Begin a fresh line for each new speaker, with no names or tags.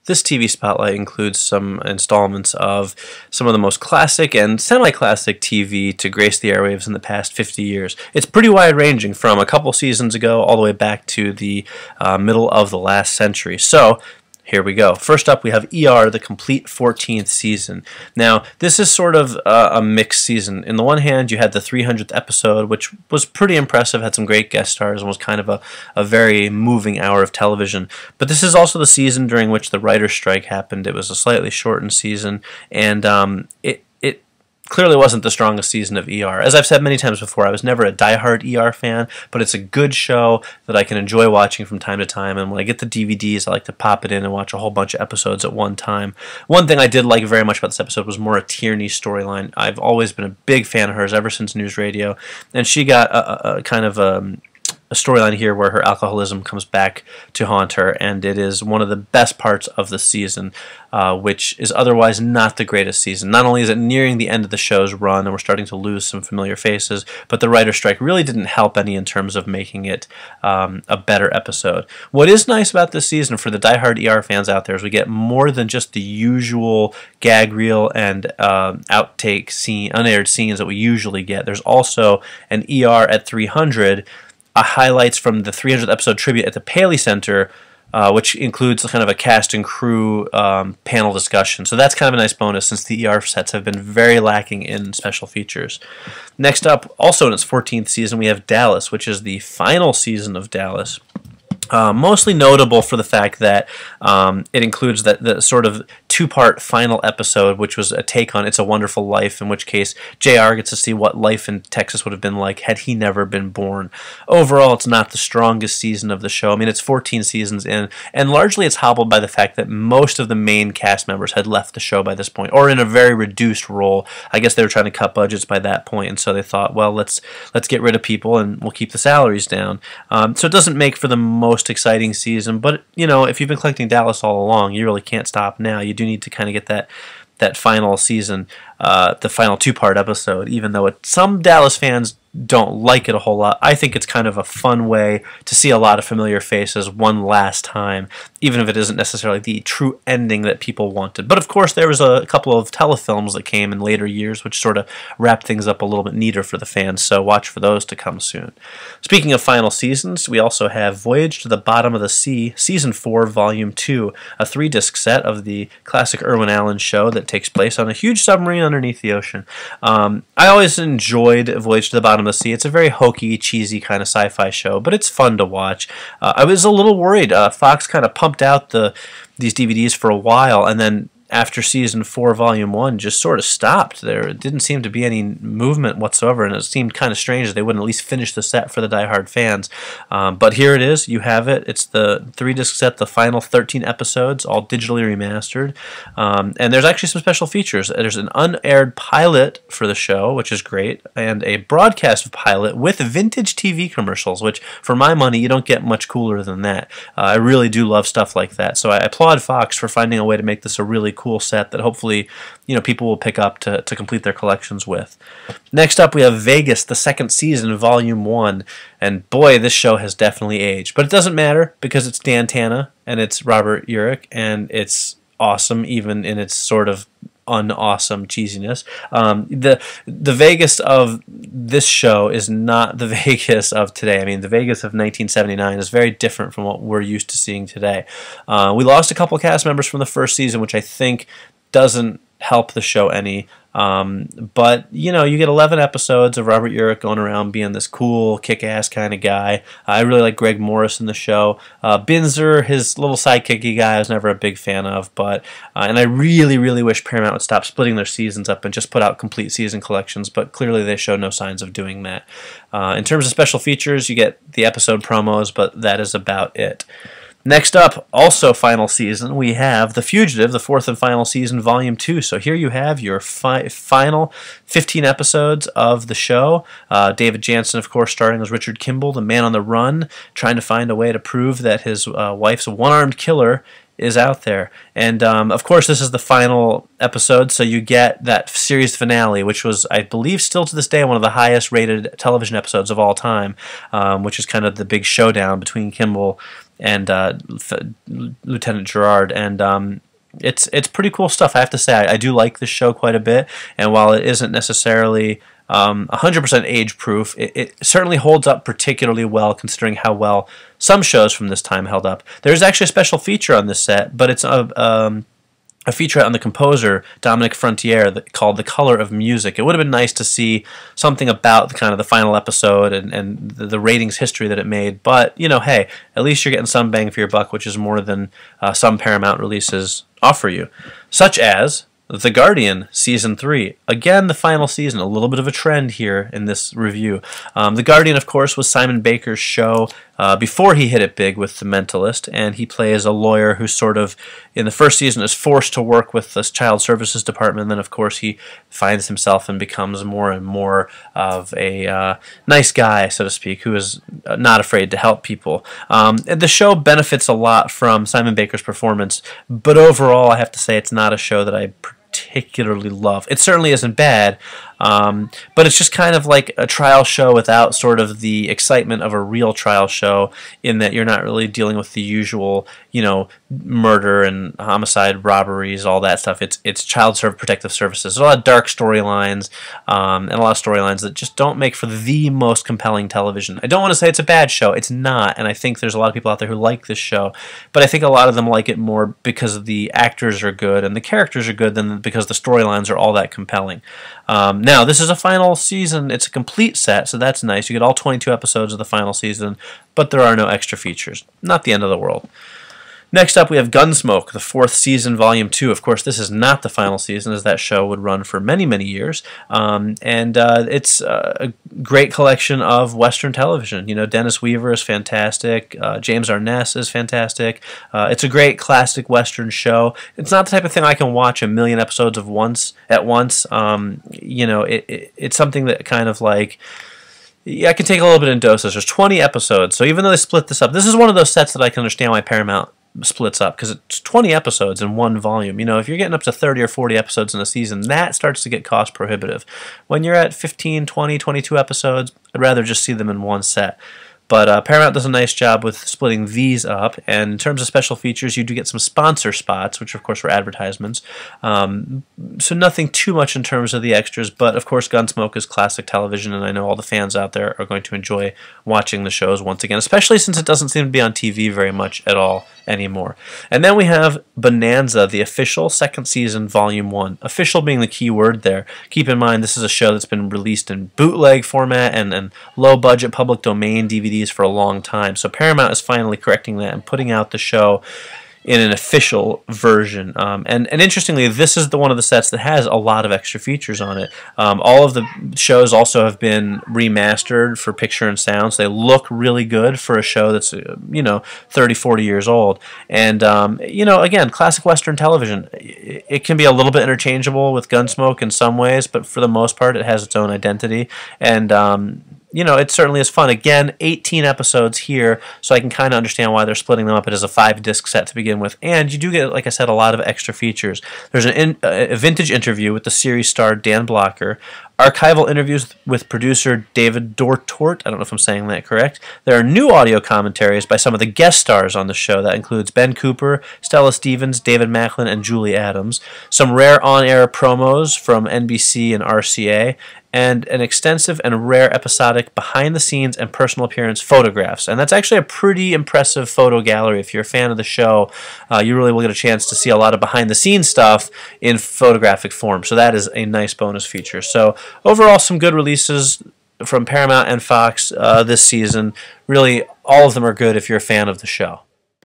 This TV Spotlight includes some installments of some of the most classic and semi-classic TV to grace the airwaves in the past 50 years. It's pretty wide-ranging, from a couple seasons ago all the way back to the middle of the last century. So, here we go. First up, we have ER, the complete 14th season. Now, this is sort of a mixed season. In the one hand, you had the 300th episode, which was pretty impressive, had some great guest stars, and was kind of a very moving hour of television. But this is also the season during which the writer's strike happened. It was a slightly shortened season, and it clearly wasn't the strongest season of ER. As I've said many times before, I was never a diehard ER fan, but it's a good show that I can enjoy watching from time to time, and when I get the DVDs, I like to pop it in and watch a whole bunch of episodes at one time. One thing I did like very much about this episode was Maura Tierney's storyline. I've always been a big fan of hers ever since News Radio, and she got a kind of a storyline here where her alcoholism comes back to haunt her, and it is one of the best parts of the season, which is otherwise not the greatest season. Not only is it nearing the end of the show's run and we're starting to lose some familiar faces, but the writer's strike really didn't help any in terms of making it a better episode. What is nice about this season for the diehard ER fans out there is we get more than just the usual gag reel and outtake scene, unaired scenes that we usually get. There's also an ER at 300, highlights from the 300th episode tribute at the Paley Center, which includes kind of a cast and crew panel discussion. So that's kind of a nice bonus, since the ER sets have been very lacking in special features. Next up, also in its 14th season, we have Dallas, which is the final season of Dallas. Mostly notable for the fact that it includes the sort of two-part final episode, which was a take on It's a Wonderful Life, in which case JR gets to see what life in Texas would have been like had he never been born. Overall, it's not the strongest season of the show. I mean, it's 14 seasons in, and largely it's hobbled by the fact that most of the main cast members had left the show by this point, or in a very reduced role. I guess they were trying to cut budgets by that point, and so they thought, well, let's get rid of people and we'll keep the salaries down. So it doesn't make for the most exciting season, but you know, if you've been collecting Dallas all along, you really can't stop now. You do need to kind of get that final season, the final two-part episode, even though some Dallas fans don't like it a whole lot. I think it's kind of a fun way to see a lot of familiar faces one last time, even if it isn't necessarily the true ending that people wanted. But of course, there was a couple of telefilms that came in later years which sort of wrapped things up a little bit neater for the fans, so watch for those to come soon. Speaking of final seasons, we also have Voyage to the Bottom of the Sea, Season 4, Volume 2, a 3-disc set of the classic Irwin Allen show that takes place on a huge submarine underneath the ocean. I always enjoyed Voyage to the Bottom of the Sea. It's a very hokey, cheesy kind of sci-fi show, but it's fun to watch. I was a little worried. Fox kind of pumped out these DVDs for a while, and then after Season 4, Volume 1, just sort of stopped. There didn't seem to be any movement whatsoever, and it seemed kind of strange that they wouldn't at least finish the set for the diehard fans. But here it is. You have it. It's the 3-disc set, the final 13 episodes, all digitally remastered. And there's actually some special features. There's an unaired pilot for the show, which is great, and a broadcast pilot with vintage TV commercials, which, for my money, you don't get much cooler than that. I really do love stuff like that. So I applaud Fox for finding a way to make this a really cool set that hopefully, you know, people will pick up to complete their collections with. Next up, we have Vegas, the second season, Volume 1, and boy, this show has definitely aged. But it doesn't matter, because it's Dan Tana and it's Robert Urich, and it's awesome even in its sort of unawesome cheesiness. The Vegas of this show is not the Vegas of today. I mean, the Vegas of 1979 is very different from what we're used to seeing today. We lost a couple cast members from the first season, which I think doesn't help the show any. But, you know, you get 11 episodes of Robert Urich going around being this cool, kick-ass kind of guy. I really like Greg Morris in the show. Binzer, his little sidekicky guy, I was never a big fan of. But and I really, really wish Paramount would stop splitting their seasons up and just put out complete season collections, but clearly they show no signs of doing that. In terms of special features, you get the episode promos, but that is about it. Next up, also final season, we have The Fugitive, the 4th and final season, Volume 2. So here you have your final 15 episodes of the show. David Jansen, of course, starring as Richard Kimball, the man on the run, trying to find a way to prove that his wife's one-armed killer is out there. And, of course, this is the final episode, so you get that series finale, which was, I believe, still to this day, one of the highest-rated television episodes of all time, which is kind of the big showdown between Kimball and Lieutenant Gerard, and it's pretty cool stuff. I have to say, I do like this show quite a bit, and while it isn't necessarily 100% age-proof, it certainly holds up particularly well, considering how well some shows from this time held up. There's actually a special feature on this set, but it's a feature on the composer, Dominic Frontiere, called The Color of Music. It would have been nice to see something about kind of the final episode and the ratings history that it made, but, you know, hey, at least you're getting some bang for your buck, which is more than some Paramount releases offer you, such as The Guardian, Season 3. Again, the final season, a little bit of a trend here in this review. The Guardian, of course, was Simon Baker's show before he hit it big with The Mentalist, and he plays a lawyer who sort of, in the first season, is forced to work with the Child Services Department, and then, of course, he finds himself and becomes more and more of a nice guy, so to speak, who is not afraid to help people. The show benefits a lot from Simon Baker's performance, but overall, I have to say, it's not a show that I particularly love. It certainly isn't bad, but it's just kind of like a trial show without sort of the excitement of a real trial show, in that you're not really dealing with the usual, you know, murder and homicide, robberies, all that stuff. It's child protective services. There's a lot of dark storylines, and a lot of storylines that just don't make for the most compelling television. I don't want to say it's a bad show. It's not, and I think there's a lot of people out there who like this show, but I think a lot of them like it more because the actors are good and the characters are good than because the storylines are all that compelling. Now, this is a final season. It's a complete set, so that's nice. You get all 22 episodes of the final season, but there are no extra features. Not the end of the world. Next up, we have Gunsmoke, the 4th season, Volume 2. Of course, this is not the final season, as that show would run for many, many years. It's a great collection of Western television. You know, Dennis Weaver is fantastic. James Arness is fantastic. It's a great classic Western show. It's not the type of thing I can watch a million episodes of at once. You know, it's something that kind of like... Yeah, I can take a little bit in doses. There's 20 episodes, so even though they split this up, this is one of those sets that I can understand why Paramount splits up, because it's 20 episodes in one volume. You know, if you're getting up to 30 or 40 episodes in a season, that starts to get cost prohibitive. When you're at 15, 20, 22 episodes, I'd rather just see them in one set. But Paramount does a nice job with splitting these up, and in terms of special features, you do get some sponsor spots, which of course were advertisements. So nothing too much in terms of the extras, but of course Gunsmoke is classic television, and I know all the fans out there are going to enjoy watching the shows once again, especially since it doesn't seem to be on TV very much at all anymore. And then we have Bonanza, the official 2nd season, Volume 1. Official being the key word there. Keep in mind, this is a show that's been released in bootleg format and low-budget public domain DVDs for a long time. So Paramount is finally correcting that and putting out the show in an official version. And interestingly, this is one of the sets that has a lot of extra features on it. All of the shows also have been remastered for picture and sound, so they look really good for a show that's, you know, 30, 40 years old. And, you know, again, classic Western television. It can be a little bit interchangeable with Gunsmoke in some ways, but for the most part, it has its own identity. And, you know, it certainly is fun. Again, 18 episodes here, so I can kind of understand why they're splitting them up. It is a 5-disc set to begin with, and you do get, like I said, a lot of extra features. There's a vintage interview with the series star Dan Blocker, archival interviews with producer David Dortort. I don't know if I'm saying that correct. There are new audio commentaries by some of the guest stars on the show. That includes Ben Cooper, Stella Stevens, David Macklin, and Julie Adams. Some rare on-air promos from NBC and RCA, and an extensive and rare episodic behind-the-scenes and personal appearance photographs. And that's actually a pretty impressive photo gallery. If you're a fan of the show, you really will get a chance to see a lot of behind-the-scenes stuff in photographic form. So that is a nice bonus feature. So overall, some good releases from Paramount and Fox this season. Really, all of them are good if you're a fan of the show.